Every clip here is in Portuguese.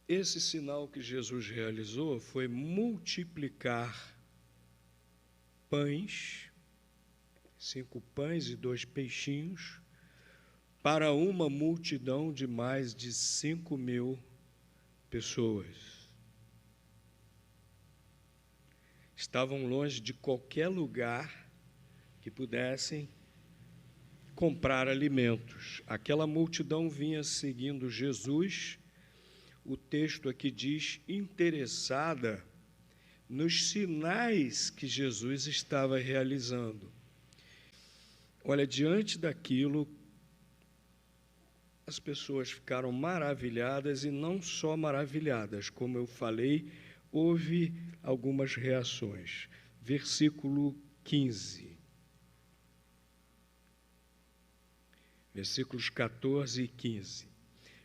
Esse sinal que Jesus realizou foi multiplicar pães, 5 pães e 2 peixinhos, para uma multidão de mais de 5.000 pessoas. Estavam longe de qualquer lugar que pudessem comprar alimentos. Aquela multidão vinha seguindo Jesus. O texto aqui diz, interessada nos sinais que Jesus estava realizando. Olha, diante daquilo, as pessoas ficaram maravilhadas, e não só maravilhadas, como eu falei, houve algumas reações. Versículo 15. Versículos 14 e 15.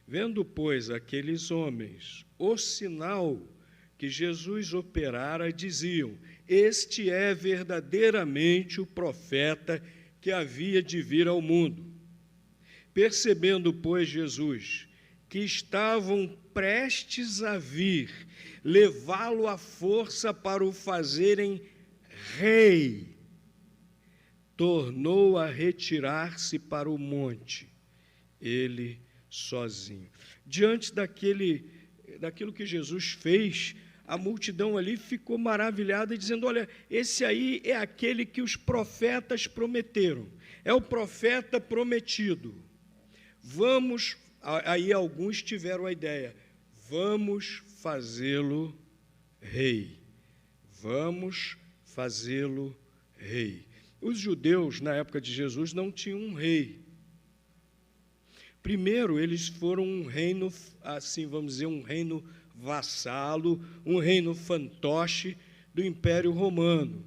Vendo, pois, aqueles homens o sinal que Jesus operara, diziam: este é verdadeiramente o profeta que havia de vir ao mundo. Percebendo, pois, Jesus que estavam prestes a vir, levá-lo à força para o fazerem rei, tornou a retirar-se para o monte, ele sozinho. Diante daquilo que Jesus fez, a multidão ali ficou maravilhada, dizendo: olha, esse aí é aquele que os profetas prometeram, é o profeta prometido. Vamos, aí alguns tiveram a ideia, vamos fazê-lo rei, vamos fazê-lo rei. Os judeus, na época de Jesus, não tinham um rei. Primeiro, eles foram um reino, assim vamos dizer, um reino vassalo, um reino fantoche do Império Romano.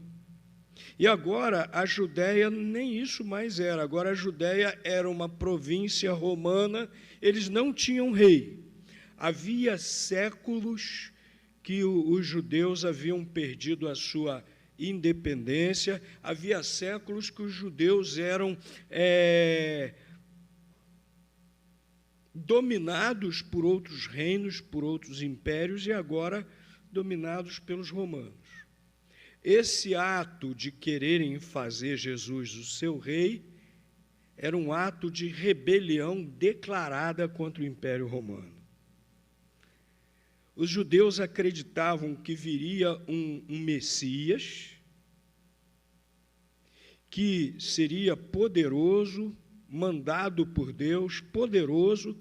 E agora a Judéia nem isso mais era. Agora a Judéia era uma província romana, eles não tinham rei. Havia séculos que os judeus haviam perdido a sua independência, havia séculos que os judeus eram dominados por outros reinos, por outros impérios, e agora dominados pelos romanos. Esse ato de quererem fazer Jesus o seu rei era um ato de rebelião declarada contra o Império Romano. Os judeus acreditavam que viria um Messias, que seria poderoso, mandado por Deus, poderoso,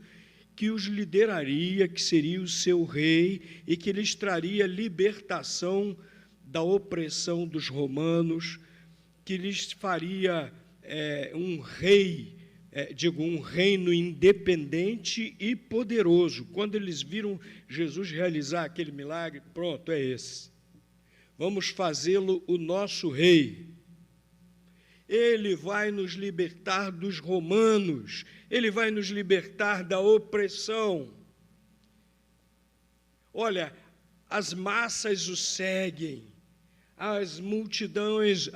que os lideraria, que seria o seu rei e que lhes traria libertação da opressão dos romanos, que lhes faria um rei, um reino independente e poderoso. Quando eles viram Jesus realizar aquele milagre, pronto, é esse. Vamos fazê-lo o nosso rei. Ele vai nos libertar dos romanos, ele vai nos libertar da opressão. Olha, as massas o seguem, as multidões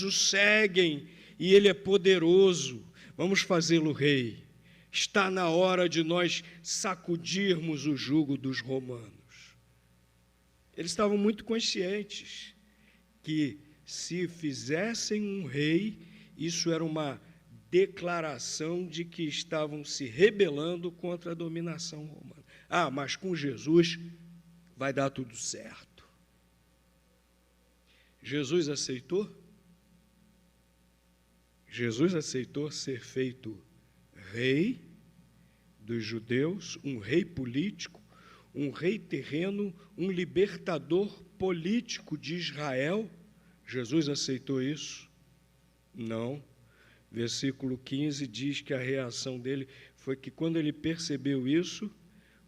o seguem, e ele é poderoso. Vamos fazê-lo rei. Está na hora de nós sacudirmos o jugo dos romanos. Eles estavam muito conscientes que, se fizessem um rei, isso era uma declaração de que estavam se rebelando contra a dominação romana. Ah, mas com Jesus vai dar tudo certo. Jesus aceitou? Jesus aceitou ser feito rei dos judeus, um rei político, um rei terreno, um libertador político de Israel. Jesus aceitou isso? Não. Versículo 15 diz que a reação dele foi que, quando ele percebeu isso,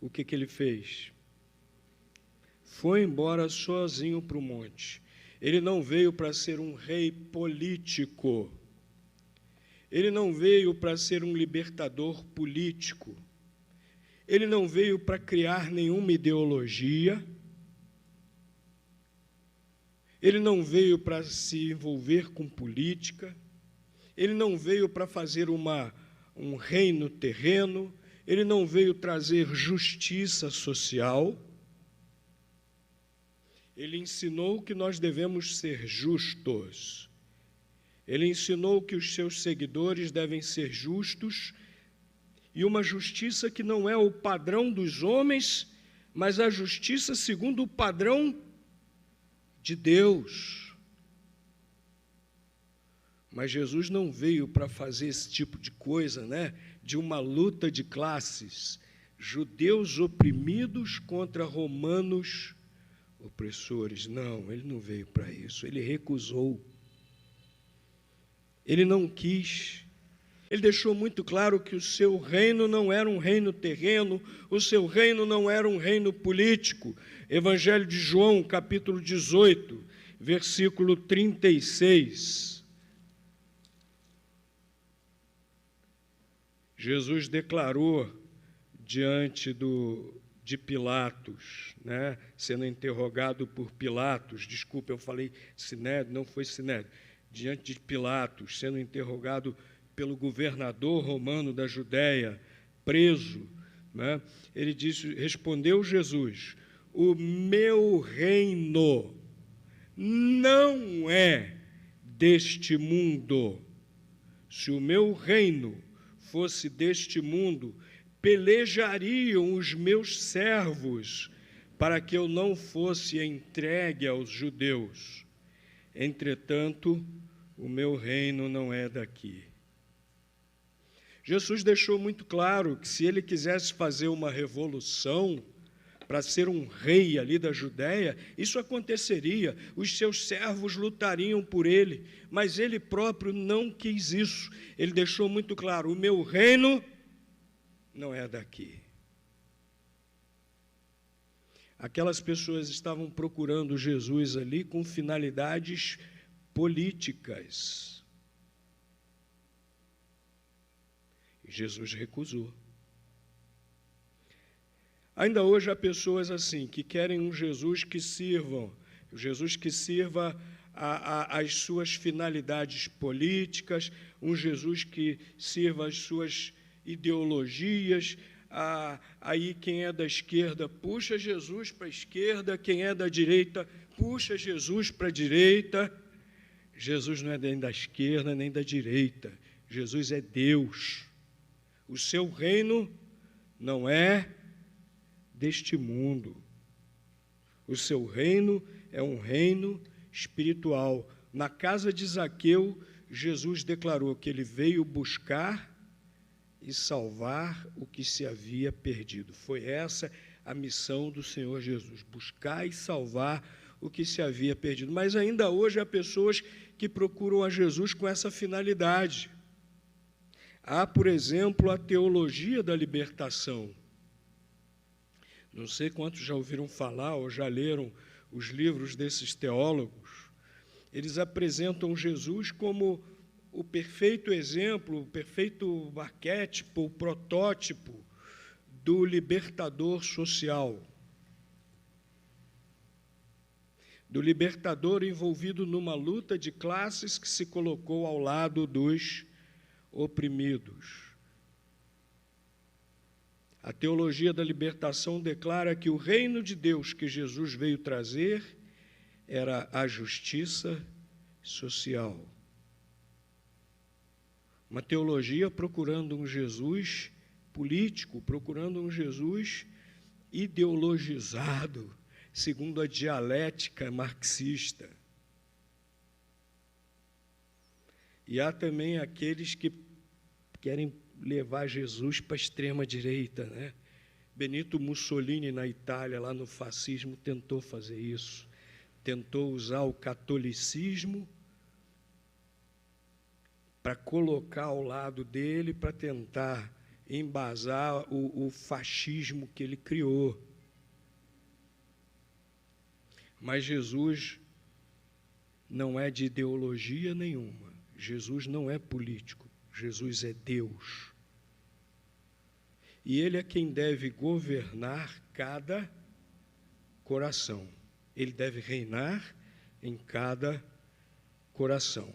o que ele fez? Foi embora sozinho para o monte. Ele não veio para ser um rei político. Ele não veio para ser um libertador político. Ele não veio para criar nenhuma ideologia. Ele não veio para se envolver com política. Ele não veio para fazer um reino terreno. ele não veio trazer justiça social. Ele ensinou que nós devemos ser justos. Ele ensinou que os seus seguidores devem ser justos, e uma justiça que não é o padrão dos homens, mas a justiça segundo o padrão de Deus. Mas Jesus não veio para fazer esse tipo de coisa, né? De uma luta de classes, judeus oprimidos contra romanos opressores. Não, ele não veio para isso, ele recusou. Ele não quis. Ele deixou muito claro que o seu reino não era um reino terreno, o seu reino não era um reino político. Evangelho de João, capítulo 18, versículo 36. Jesus declarou diante de Pilatos, né, sendo interrogado por Pilatos, desculpa, eu falei Sinédrio, não foi Sinédrio, diante de Pilatos, sendo interrogado pelo governador romano da Judéia, preso, né, ele disse, respondeu Jesus, o meu reino não é deste mundo. Se o meu reino fosse deste mundo, pelejariam os meus servos para que eu não fosse entregue aos judeus. Entretanto, o meu reino não é daqui. Jesus deixou muito claro que se ele quisesse fazer uma revolução para ser um rei ali da Judéia, isso aconteceria, os seus servos lutariam por ele, mas ele próprio não quis isso. Ele deixou muito claro, o meu reino não é daqui. Aquelas pessoas estavam procurando Jesus ali com finalidades políticas. E Jesus recusou. Ainda hoje há pessoas assim, que querem um Jesus que sirva às suas finalidades políticas, um Jesus que sirva às suas ideologias. Aí quem é da esquerda puxa Jesus para a esquerda, quem é da direita puxa Jesus para a direita. Jesus não é nem da esquerda nem da direita, Jesus é Deus. O seu reino não é deste mundo. O seu reino é um reino espiritual. Na casa de Zaqueu, Jesus declarou que ele veio buscar e salvar o que se havia perdido. Foi essa a missão do Senhor Jesus, buscar e salvar o que se havia perdido. Mas ainda hoje há pessoas que procuram a Jesus com essa finalidade. Há, por exemplo, a teologia da libertação. Não sei quantos já ouviram falar ou já leram os livros desses teólogos. Eles apresentam Jesus como o perfeito exemplo, o perfeito arquétipo, o protótipo do libertador social. Do libertador envolvido numa luta de classes que se colocou ao lado dos oprimidos. A teologia da libertação declara que o reino de Deus que Jesus veio trazer era a justiça social. Uma teologia procurando um Jesus político, procurando um Jesus ideologizado, segundo a dialética marxista. E há também aqueles que querem levar Jesus para a extrema-direita, né? Benito Mussolini, na Itália, lá no fascismo, tentou fazer isso. Tentou usar o catolicismo para colocar ao lado dele, para tentar embasar o fascismo que ele criou. Mas Jesus não é de ideologia nenhuma. Jesus não é político. Jesus é Deus. E Ele é quem deve governar cada coração. Ele deve reinar em cada coração.